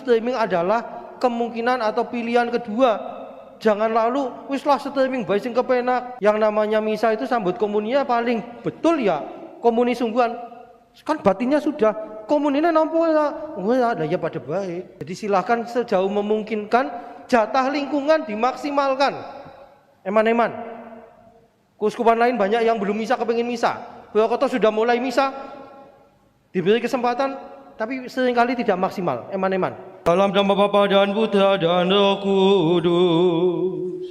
streaming adalah kemungkinan atau pilihan kedua. Jangan lalu wislah streaming bae sing kepenak. Yang namanya misa itu sambut komuninya paling betul ya komuni sungguhan. Kan batinnya sudah, komuninya nampu ya. Wah, ya pada baik. Jadi silahkan sejauh memungkinkan jatah lingkungan dimaksimalkan. Eman-eman. Keuskupan lain banyak yang belum misa kepengin misa. Purwokerto sudah mulai misa, diberi kesempatan, tapi seringkali tidak maksimal. Eman-eman. Dalam nama Bapa dan Putra dan Roh Kudus.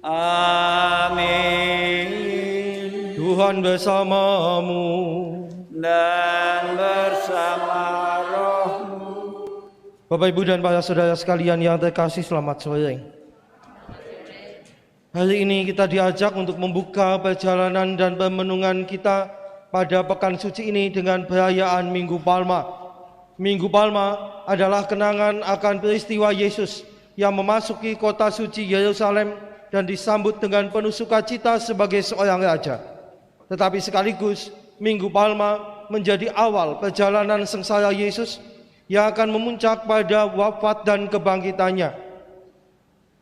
Amin. Tuhan bersamamu Dan bersama rohmu. Bapak, Ibu, dan para saudara sekalian yang terkasih, selamat sore. Hari ini kita diajak untuk membuka perjalanan dan pemenungan kita pada pekan suci ini dengan perayaan Minggu Palma. Minggu Palma adalah kenangan akan peristiwa Yesus yang memasuki kota suci Yerusalem dan disambut dengan penuh sukacita sebagai seorang raja. Tetapi sekaligus Minggu Palma menjadi awal perjalanan sengsara Yesus yang akan memuncak pada wafat dan kebangkitannya.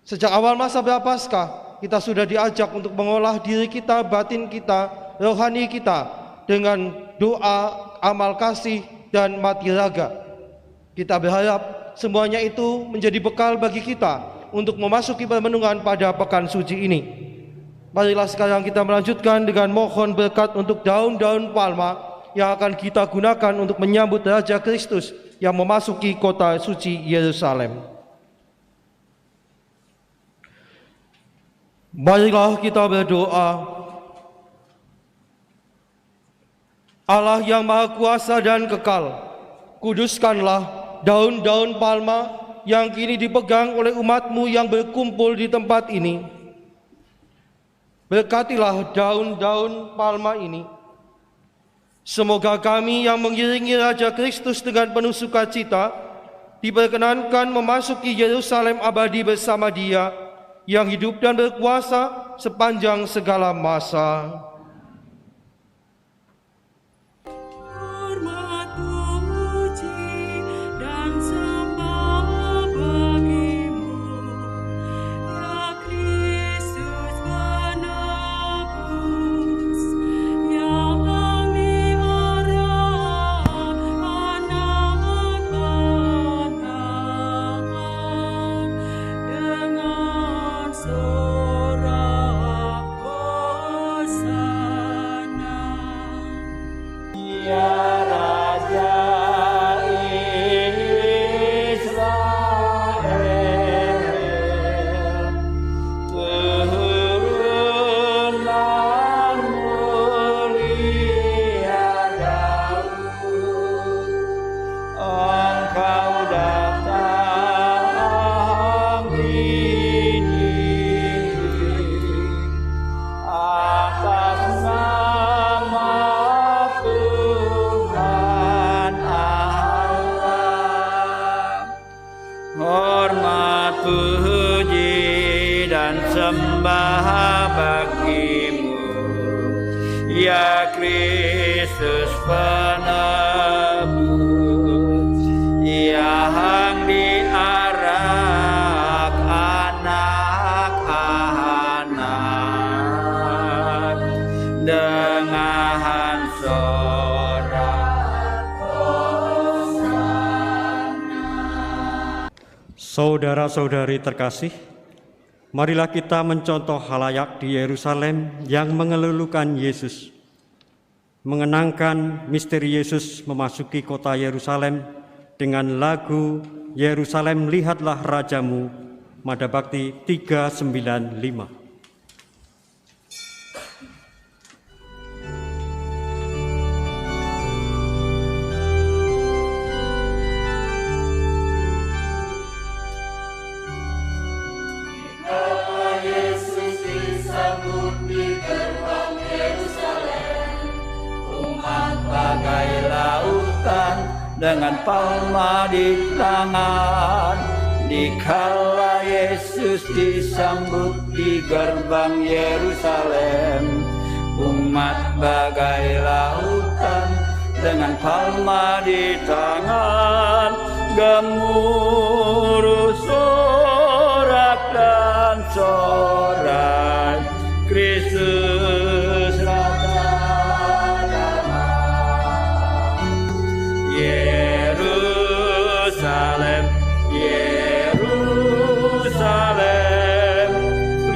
Sejak awal masa Prapaskah, kita sudah diajak untuk mengolah diri kita, batin kita, rohani kita dengan doa, amal kasih, dan mati raga. Kita berharap semuanya itu menjadi bekal bagi kita untuk memasuki permenungan pada pekan suci ini. Marilah sekarang kita melanjutkan dengan mohon berkat untuk daun-daun palma yang akan kita gunakan untuk menyambut Raja Kristus yang memasuki kota suci Yerusalem. Marilah kita berdoa. Allah yang Maha Kuasa dan kekal, kuduskanlah daun-daun palma yang kini dipegang oleh umat-Mu yang berkumpul di tempat ini. Berkatilah daun-daun palma ini. Semoga kami yang mengiringi Raja Kristus dengan penuh sukacita diperkenankan memasuki Yerusalem abadi bersama Dia yang hidup dan berkuasa sepanjang segala masa. Sembah bagimu, ya Kristus penebus, yang diarak anak-anak dengan sorak hosana. Saudara-saudari terkasih, marilah kita mencontoh halayak di Yerusalem yang mengelulukan Yesus. Mengenangkan misteri Yesus memasuki kota Yerusalem dengan lagu Yerusalem Lihatlah Rajamu, Mada Bakti 395. Dengan palma di tangan, dikala Yesus disambut di gerbang Yerusalem, umat bagai lautan dengan palma di tangan, gemuruh sorak dan sorai Kristus Raja damai. Yerusalem, Yerusalem,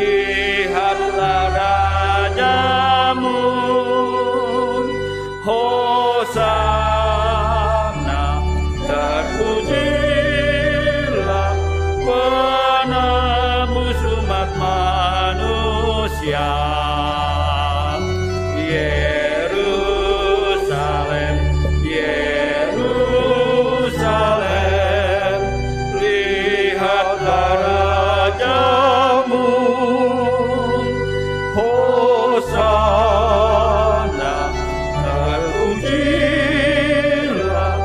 lihatlah rajamu. Hosana, terpujilah penebus umat manusia. Yerusalem, Yerusalem, lihatlah rajamu. Hosana, terpujilah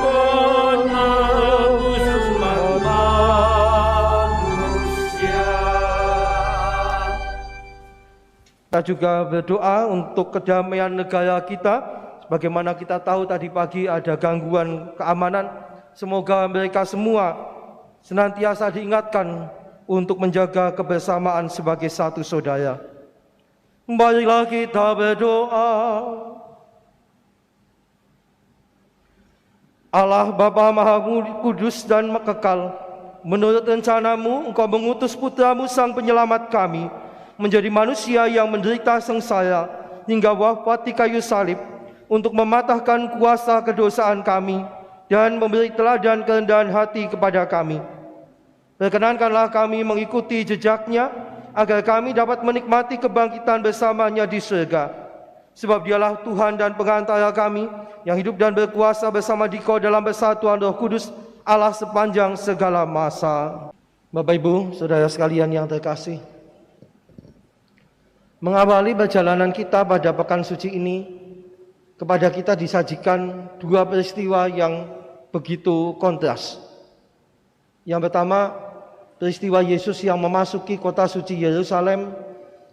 penebus umat manusia. Kita juga berdoa untuk kedamaian negara kita. Sebagaimana kita tahu tadi pagi ada gangguan keamanan. Semoga mereka semua senantiasa diingatkan untuk menjaga kebersamaan sebagai satu saudara. Marilah kita berdoa. Allah Bapa Maha Kudus dan Kekal, menurut rencanamu Engkau mengutus putramu Sang Penyelamat kami menjadi manusia yang menderita sengsara hingga wafat di kayu salib untuk mematahkan kuasa kedosaan kami dan memberi teladan kerendahan hati kepada kami. Perkenankanlah kami mengikuti jejaknya agar kami dapat menikmati kebangkitan bersamanya di surga. Sebab dialah Tuhan dan pengantara kami yang hidup dan berkuasa bersama Dikau dalam persatuan Roh Kudus, Allah sepanjang segala masa. Bapak Ibu, saudara sekalian yang terkasih, mengawali perjalanan kita pada pekan suci ini, kepada kita disajikan dua peristiwa yang begitu kontras. Yang pertama, peristiwa Yesus yang memasuki kota suci Yerusalem,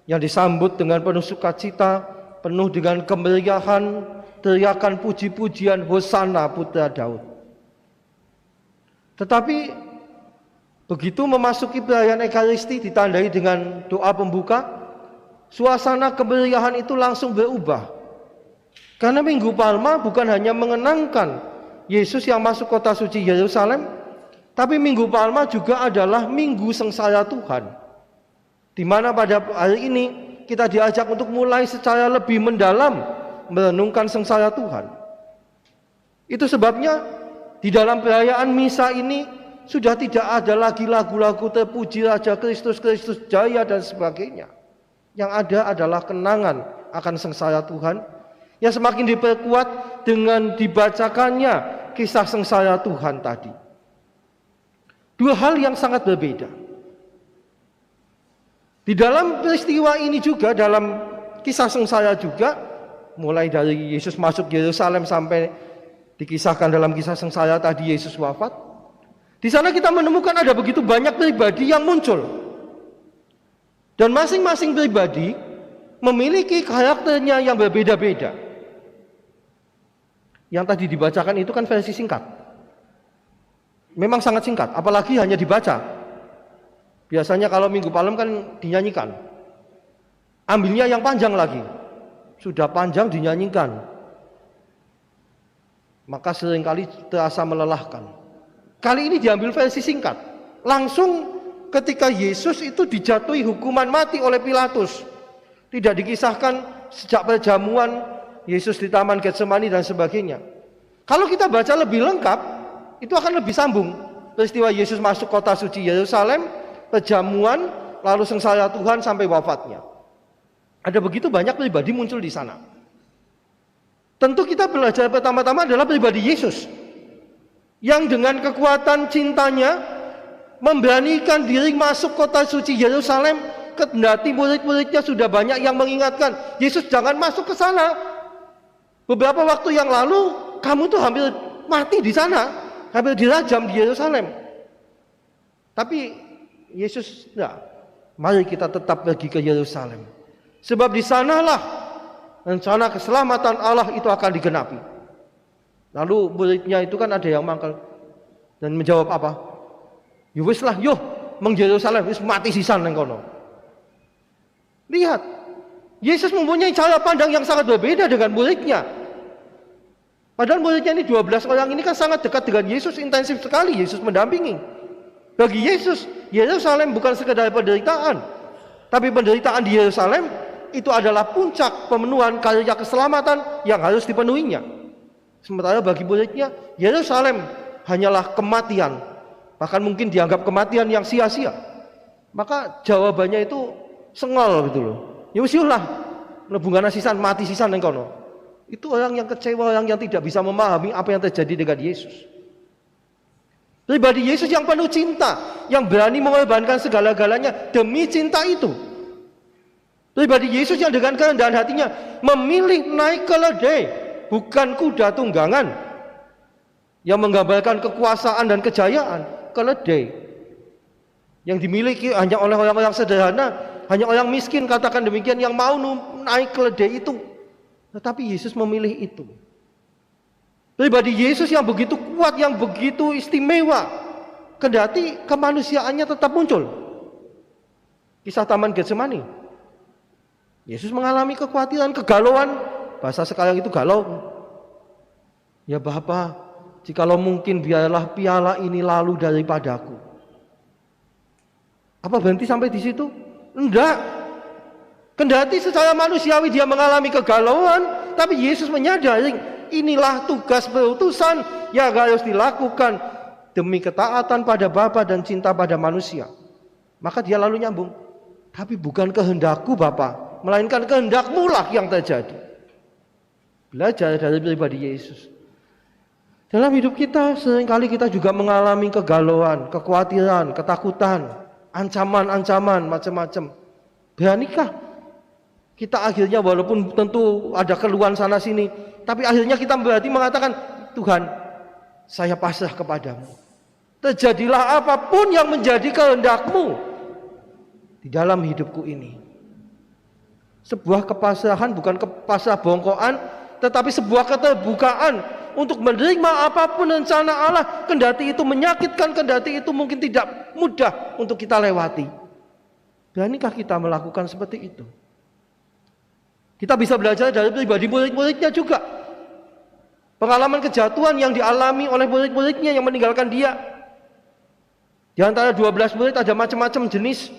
yang disambut dengan penuh sukacita, penuh dengan kemeriahan, teriakan puji-pujian Hosana Putra Daud. Tetapi begitu memasuki perayaan Ekaristi ditandai dengan doa pembuka, suasana kemeriahan itu langsung berubah. Karena Minggu Palma bukan hanya mengenangkan Yesus yang masuk kota suci Yerusalem, tapi Minggu Palma juga adalah Minggu Sengsara Tuhan, di mana pada hari ini kita diajak untuk mulai secara lebih mendalam merenungkan sengsara Tuhan. Itu sebabnya di dalam perayaan misa ini sudah tidak ada lagi lagu-lagu terpuji Raja Kristus, Kristus Jaya dan sebagainya. Yang ada adalah kenangan akan sengsara Tuhan yang semakin diperkuat dengan dibacakannya kisah sengsara Tuhan tadi. Dua hal yang sangat berbeda. Di dalam peristiwa ini juga, dalam kisah sengsara juga, mulai dari Yesus masuk Yerusalem sampai dikisahkan dalam kisah sengsara tadi Yesus wafat. Di sana kita menemukan ada begitu banyak pribadi yang muncul. Dan masing-masing pribadi memiliki karakternya yang berbeda-beda. Yang tadi dibacakan itu kan versi singkat. Memang sangat singkat, apalagi hanya dibaca. Biasanya kalau Minggu Palem kan dinyanyikan. Ambilnya yang panjang lagi. Sudah panjang dinyanyikan. Maka seringkali terasa melelahkan. Kali ini diambil versi singkat. Langsung ketika Yesus itu dijatuhi hukuman mati oleh Pilatus. Tidak dikisahkan sejak perjamuan Yesus di Taman Getsemani dan sebagainya. Kalau kita baca lebih lengkap, itu akan lebih sambung. Peristiwa Yesus masuk kota suci Yerusalem, perjamuan, lalu sengsara Tuhan sampai wafatnya. Ada begitu banyak pribadi muncul di sana. Tentu kita belajar pertama-tama adalah pribadi Yesus, yang dengan kekuatan cintanya memberanikan diri masuk kota suci Yerusalem, kendati murid-muridnya sudah banyak yang mengingatkan, Yesus jangan masuk ke sana. Beberapa waktu yang lalu kamu tuh hampir mati di sana, hampir dirajam di Yerusalem. Tapi Yesus enggak. Mari kita tetap pergi ke Yerusalem. Sebab di sanalah rencana keselamatan Allah itu akan digenapi. Lalu muridnya itu kan ada yang mangkal. Dan menjawab apa? Ya wis lah, yo meng Yerusalem wis mati sisan nang kono. Lihat, Yesus mempunyai cara pandang yang sangat berbeda dengan muridnya. Padahal muridnya ini 12 orang ini kan sangat dekat dengan Yesus, intensif sekali Yesus mendampingi. Bagi Yesus, Yerusalem bukan sekedar penderitaan, tapi penderitaan di Yerusalem itu adalah puncak pemenuhan karya keselamatan yang harus dipenuhinya. Sementara bagi muridnya, Yerusalem hanyalah kematian, bahkan mungkin dianggap kematian yang sia-sia. Maka jawabannya itu sengol gitu loh. Ya wis lah, nebungan sisan mati sisan nang kono. Itu orang yang kecewa, orang yang tidak bisa memahami apa yang terjadi dengan Yesus. Pribadi Yesus yang penuh cinta, yang berani mengorbankan segala-galanya demi cinta itu. Pribadi Yesus yang dengan kerendahan hatinya memilih naik keledai, bukan kuda tunggangan, yang menggambarkan kekuasaan dan kejayaan. Keledai yang dimiliki hanya oleh orang-orang sederhana, hanya orang miskin, katakan demikian, yang mau naik keledai itu. Tetapi Yesus memilih itu. Pribadi Yesus yang begitu kuat, yang begitu istimewa, kendati kemanusiaannya tetap muncul. Kisah Taman Getsemani. Yesus mengalami kekhawatiran, kegalauan, bahasa sekarang itu galau. Ya Bapa, jikalau mungkin biarlah piala ini lalu daripadaku. Apa berhenti sampai di situ? Enggak. Kendati secara manusiawi dia mengalami kegalauan, tapi Yesus menyadari inilah tugas perutusan yang harus dilakukan demi ketaatan pada Bapa dan cinta pada manusia. Maka dia lalu nyambung, tapi bukan kehendakku Bapa, melainkan kehendakmu lah yang terjadi. Belajar dari pribadi Yesus. Dalam hidup kita seringkali kita juga mengalami kegalauan, kekhawatiran, ketakutan, ancaman-ancaman macam-macam. Beranikah kita akhirnya, walaupun tentu ada keluhan sana sini, tapi akhirnya kita berarti mengatakan, Tuhan, saya pasrah kepadamu. Terjadilah apapun yang menjadi kehendakmu di dalam hidupku ini. Sebuah kepasrahan bukan kepasrah bongkoan, tetapi sebuah keterbukaan untuk menerima apapun rencana Allah, kendati itu menyakitkan, kendati itu mungkin tidak mudah untuk kita lewati. Beranikah kita melakukan seperti itu? Kita bisa belajar dari pribadi murid-muridnya juga. Pengalaman kejatuhan yang dialami oleh murid-muridnya yang meninggalkan dia. Di antara 12 murid ada macam-macam jenis.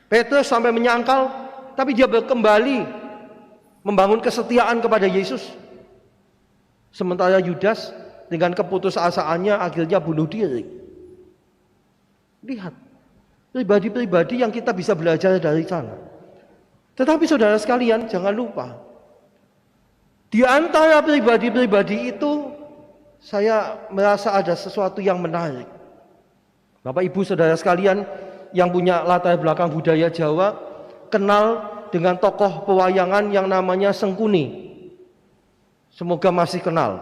Petrus sampai menyangkal, tapi dia kembali membangun kesetiaan kepada Yesus. Sementara Yudas dengan keputusasaannya akhirnya bunuh diri. Lihat, pribadi-pribadi yang kita bisa belajar dari sana. Tetapi saudara sekalian, jangan lupa, di antara pribadi-pribadi itu saya merasa ada sesuatu yang menarik. Bapak Ibu saudara sekalian yang punya latar belakang budaya Jawa kenal dengan tokoh pewayangan yang namanya Sengkuni. Semoga masih kenal.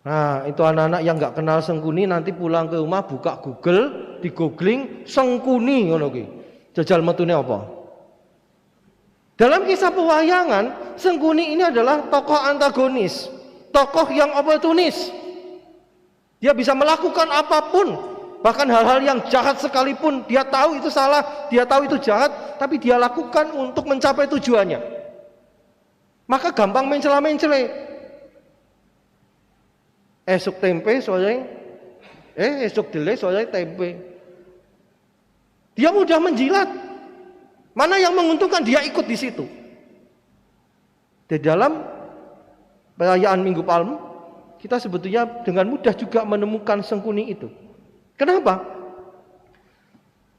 Nah, itu anak-anak yang nggak kenal Sengkuni nanti pulang ke rumah buka Google, di googling Sengkuni ngono ki. Jajal metune apa? Dalam kisah pewayangan, Sengkuni ini adalah tokoh antagonis, tokoh yang oportunis. Dia bisa melakukan apapun, bahkan hal-hal yang jahat sekalipun, dia tahu itu salah, dia tahu itu jahat, tapi dia lakukan untuk mencapai tujuannya. Maka gampang mencela-mencele. Esuk tempe sore, esuk dele sore tempe. Dia mudah menjilat. Mana yang menguntungkan dia ikut di situ. Di dalam perayaan Minggu Palma, kita sebetulnya dengan mudah juga menemukan Sengkuni itu. Kenapa?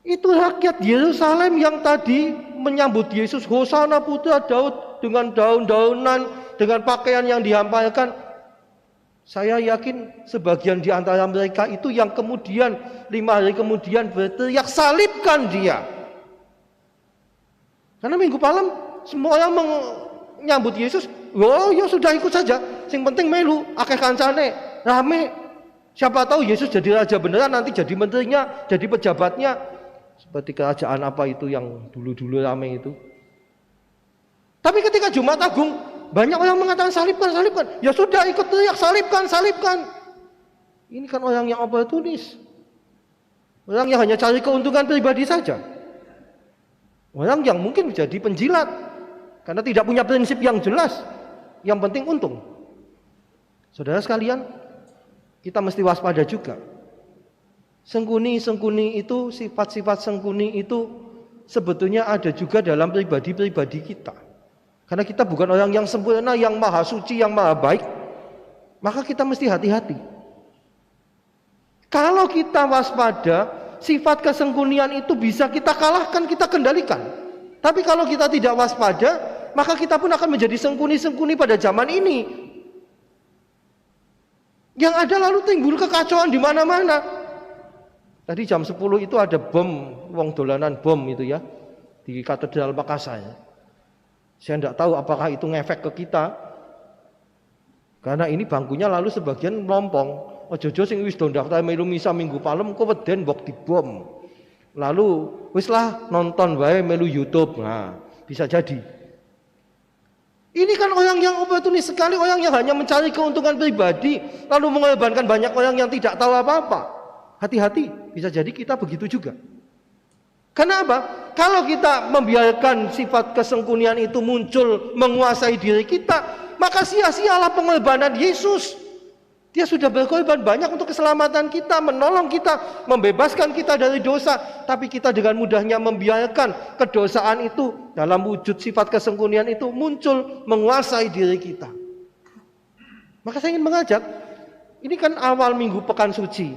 Itu rakyat Yerusalem yang tadi menyambut Yesus, Hosana putra Daud, dengan daun-daunan, dengan pakaian yang dihamparkan. Saya yakin sebagian di antara mereka itu yang kemudian 5 hari kemudian berteriak, salibkan dia. Karena Minggu Palem semua orang menyambut Yesus, oh ya sudah ikut saja, sing penting melu, akeh kancane, rame. Siapa tahu Yesus jadi raja beneran, nanti jadi menterinya, jadi pejabatnya, seperti kerajaan apa itu yang dulu-dulu rame itu. Tapi ketika Jumat Agung, banyak orang mengatakan salibkan, salibkan. Ya sudah ikut teriak, salibkan, salibkan. Ini kan orang yang oportunis. Orang yang hanya cari keuntungan pribadi saja. Orang yang mungkin menjadi penjilat karena tidak punya prinsip yang jelas. Yang penting untung. Saudara sekalian, kita mesti waspada juga. Sengkuni itu, sifat-sifat sengkuni itu sebetulnya ada juga dalam pribadi-pribadi kita. Karena kita bukan orang yang sempurna, yang maha suci, yang maha baik. Maka kita mesti hati-hati. Kalau kita waspada, sifat kesengkunian itu bisa kita kalahkan, kita kendalikan. Tapi kalau kita tidak waspada, maka kita pun akan menjadi sengkuni-sengkuni pada zaman ini. Yang ada lalu timbul kekacauan di mana-mana. Tadi jam 10 itu ada bom, wong dolanan bom itu ya, di Katedral Makassar. Saya tidak tahu apakah itu ngefek ke kita. Karena ini bangkunya lalu sebagian melompong. Ojo-ojo sing wis daftar melu misa minggu palem kok weden mbok dibom. Lalu wis lah nonton wae melu YouTube. Nah, bisa jadi. Ini kan orang yang oportunis sekali, orang yang hanya mencari keuntungan pribadi, lalu mengorbankan banyak orang yang tidak tahu apa-apa. Hati-hati, bisa jadi kita begitu juga. Karena apa? Kalau kita membiarkan sifat kesengkunian itu muncul menguasai diri kita, maka sia-sialah pengorbanan Yesus. Dia sudah berkorban banyak untuk keselamatan kita, menolong kita, membebaskan kita dari dosa. Tapi kita dengan mudahnya membiarkan kedosaan itu dalam wujud sifat kesengkunian itu muncul menguasai diri kita. Maka saya ingin mengajak, ini kan awal minggu pekan suci.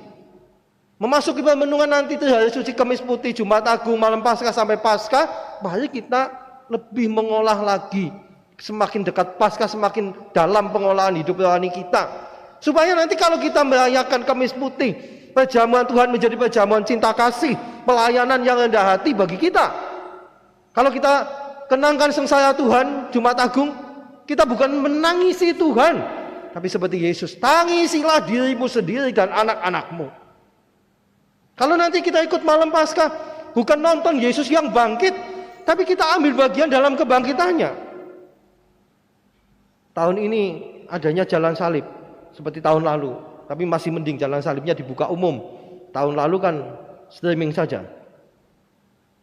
Memasuki pemenungan nanti itu hari suci Kamis Putih, Jumat Agung, malam Paskah sampai Paskah. Mari kita lebih mengolah lagi. Semakin dekat Paskah, semakin dalam pengolahan hidup rohani kita. Supaya nanti kalau kita merayakan Kamis Putih, perjamuan Tuhan menjadi perjamuan cinta kasih, pelayanan yang rendah hati bagi kita. Kalau kita kenangkan sengsara Tuhan, Jumat Agung, kita bukan menangisi Tuhan, tapi seperti Yesus, tangisilah dirimu sendiri dan anak-anakmu. Kalau nanti kita ikut malam Paskah, bukan nonton Yesus yang bangkit, tapi kita ambil bagian dalam kebangkitannya. Tahun ini adanya jalan salib seperti tahun lalu, tapi masih mending jalan salibnya dibuka umum. Tahun lalu kan streaming saja.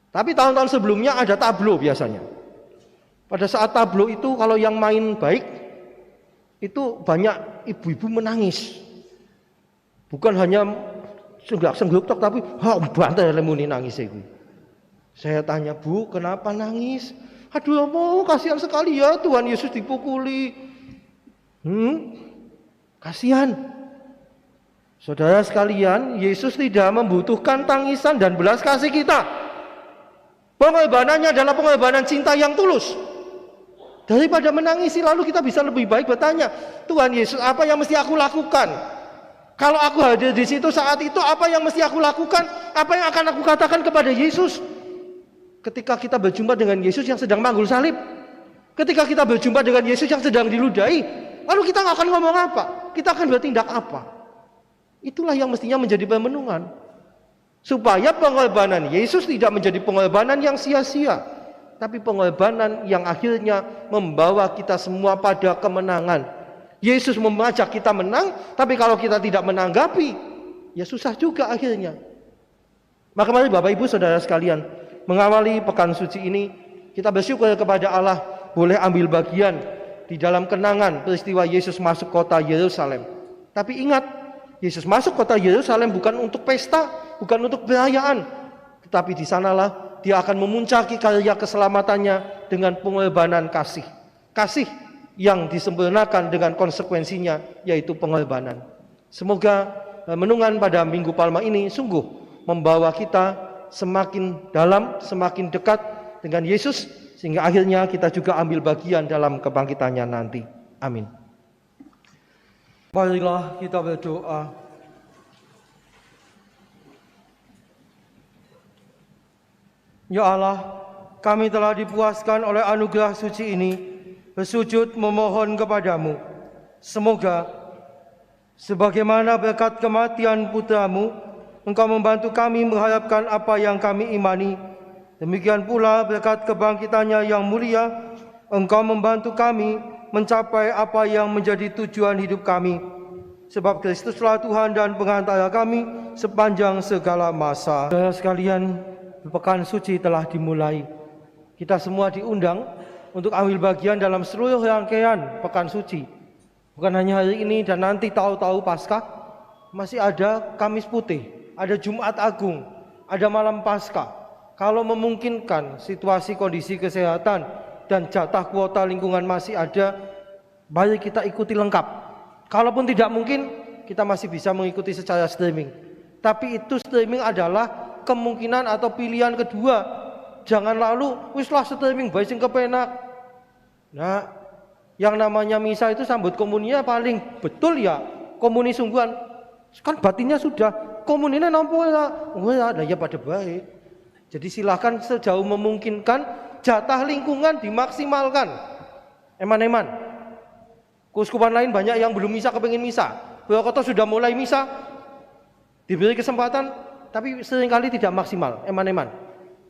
Tapi tahun-tahun sebelumnya ada tablo biasanya. Pada saat tablo itu kalau yang main baik, itu banyak ibu-ibu menangis. Bukan hanya senggak-sengguk tok, tapi bantai lemuni nangis itu. Saya tanya, Bu, kenapa nangis? Aduh, mau kasihan sekali ya Tuhan Yesus dipukuli. Kasihan. Saudara sekalian, Yesus tidak membutuhkan tangisan dan belas kasih kita. Pengorbanannya adalah pengorbanan cinta yang tulus. Daripada menangisi lalu kita bisa lebih baik bertanya, Tuhan Yesus, apa yang mesti aku lakukan? Kalau aku hadir di situ saat itu, apa yang mesti aku lakukan? Apa yang akan aku katakan kepada Yesus? Ketika kita berjumpa dengan Yesus yang sedang manggul salib, ketika kita berjumpa dengan Yesus yang sedang diludahi, lalu kita nggak akan ngomong apa? Kita akan bertindak apa? Itulah yang mestinya menjadi pemenungan. Supaya pengorbanan Yesus tidak menjadi pengorbanan yang sia-sia, tapi pengorbanan yang akhirnya membawa kita semua pada kemenangan. Yesus mengajak kita menang, tapi kalau kita tidak menanggapi, ya susah juga akhirnya. Maka mari Bapak Ibu Saudara sekalian, mengawali pekan suci ini, kita bersyukur kepada Allah boleh ambil bagian di dalam kenangan peristiwa Yesus masuk kota Yerusalem. Tapi ingat, Yesus masuk kota Yerusalem bukan untuk pesta, bukan untuk perayaan, tetapi di sanalah Dia akan memuncaki karya keselamatannya dengan pengorbanan kasih. Kasih yang disempurnakan dengan konsekuensinya, yaitu pengorbanan. Semoga menungan pada Minggu Palma ini sungguh membawa kita semakin dalam, semakin dekat dengan Yesus, sehingga akhirnya kita juga ambil bagian dalam kebangkitannya nanti. Amin. Marilah kita berdoa. Ya Allah, kami telah dipuaskan oleh anugerah suci ini, bersujud memohon kepadamu. Semoga sebagaimana berkat kematian putramu, Engkau membantu kami mengharapkan apa yang kami imani. Demikian pula berkat kebangkitannya yang mulia, Engkau membantu kami mencapai apa yang menjadi tujuan hidup kami. sebab Kristuslah Tuhan dan pengantara kami sepanjang segala masa. Saudara sekalian, pekan suci telah dimulai. Kita semua diundang untuk ambil bagian dalam seluruh rangkaian pekan suci. Bukan hanya hari ini dan nanti tahu-tahu Paskah, masih ada Kamis Putih, ada Jumat Agung, ada malam Paskah. Kalau memungkinkan situasi kondisi kesehatan dan jatah kuota lingkungan masih ada, mari kita ikuti lengkap. Kalaupun tidak mungkin, kita masih bisa mengikuti secara streaming. Tapi itu streaming adalah kemungkinan atau pilihan kedua. Jangan lalu wislah streaming bae sing kepenak. Nah, yang namanya misa itu sambut komuninya paling betul ya komuni sungguhan. Kan batinnya sudah, komuninya nampu ya, ya pada baik. Jadi silahkan sejauh memungkinkan jatah lingkungan dimaksimalkan. Eman-eman. Keuskupan lain banyak yang belum misa kepengin misa. Purwokerto sudah mulai misa, diberi kesempatan, tapi seringkali tidak maksimal. Eman-eman.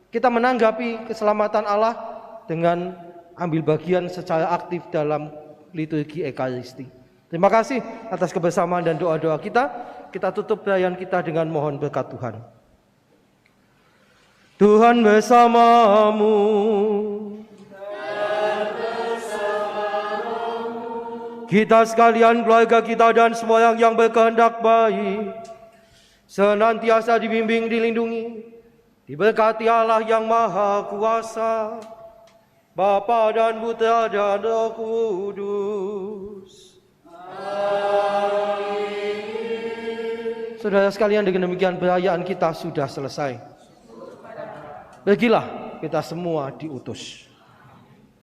Kita menanggapi keselamatan Allah dengan ambil bagian secara aktif dalam liturgi Ekaristi. Terima kasih atas kebersamaan dan doa-doa kita. Kita tutup perayaan kita dengan mohon berkat Tuhan. Tuhan bersamamu. Kita sekalian, keluarga kita dan semua yang berkehendak baik, senantiasa dibimbing, dilindungi, diberkati Allah yang Maha Kuasa, Bapa dan Putra dan Roh Kudus. Amin. Saudara sekalian, dengan demikian perayaan kita sudah selesai. Pergilah, kita semua diutus.